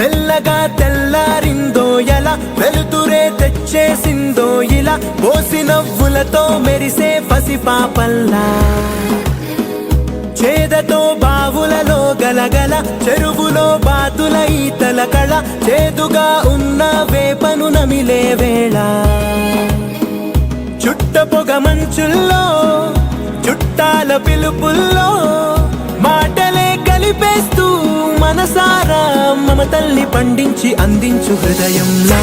మెల్లగా తెల్లారిందో ఎలా, వెలుతురే తెచ్చేసిందో ఇలా, పోసి నవ్వులతో మెరిసే పసిపాపల్లా, చేదతో బావులలో గలగల, చెరువులో బాతుల ఈతల కళ, చేదుగా ఉన్న వేపను నమిలే వేళ, చుట్ట పొగ మంచుల్లో చుట్టాల పిలుపుల్లో, మాటలే కలిపేస్తూ మనసారా మమతల్ని పండించి అందించు హృదయంలా.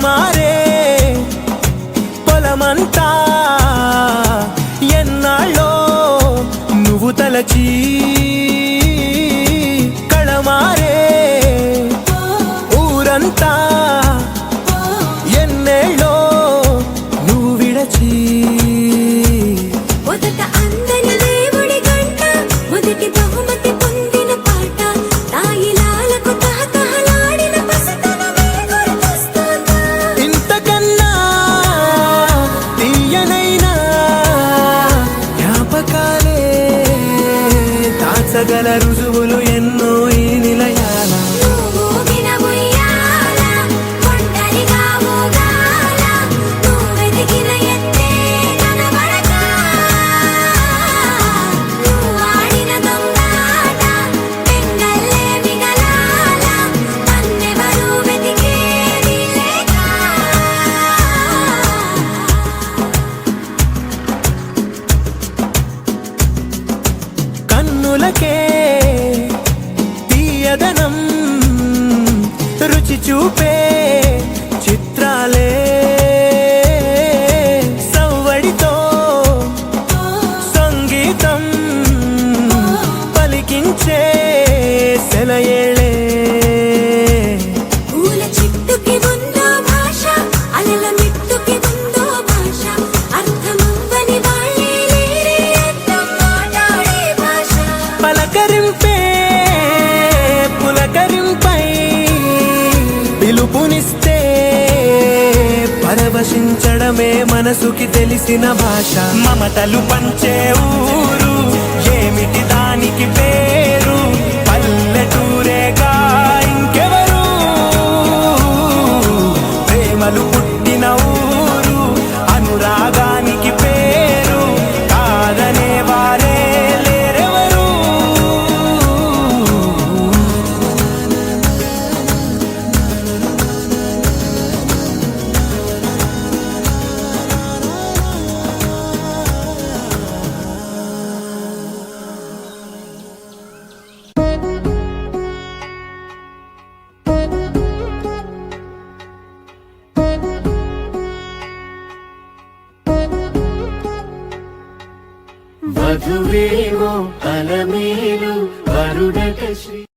మారే పొలమంతా ఎన్నాళ్ళో నువ్వు తలచి, కళమారే ఊరంతా ఎన్నేళ్ళో నువ్వు విడచి, గల రుజువులు ఎన్నో ఈ నిలయాల. కన్నులకే తీయదనం రుచి చూపే చిత్రాలే, సవ్వడితో సంగీతం పలికించే సెలయేళే, పలకరింపే పులకరింపై పిలుపునిస్తే పరవశించడమే మనసుకి తెలిసిన భాష. మమతలు పంచే ఊరు ఏమిటి దానికి పేరు, పల్లెటూరేగా ఇంకెవరు, ప్రేమలు పుట్టిన ఊరు అనురాగానికి పేరు, కాదనే వారే వధువేమో అలమేలు వరుడట శ్రీ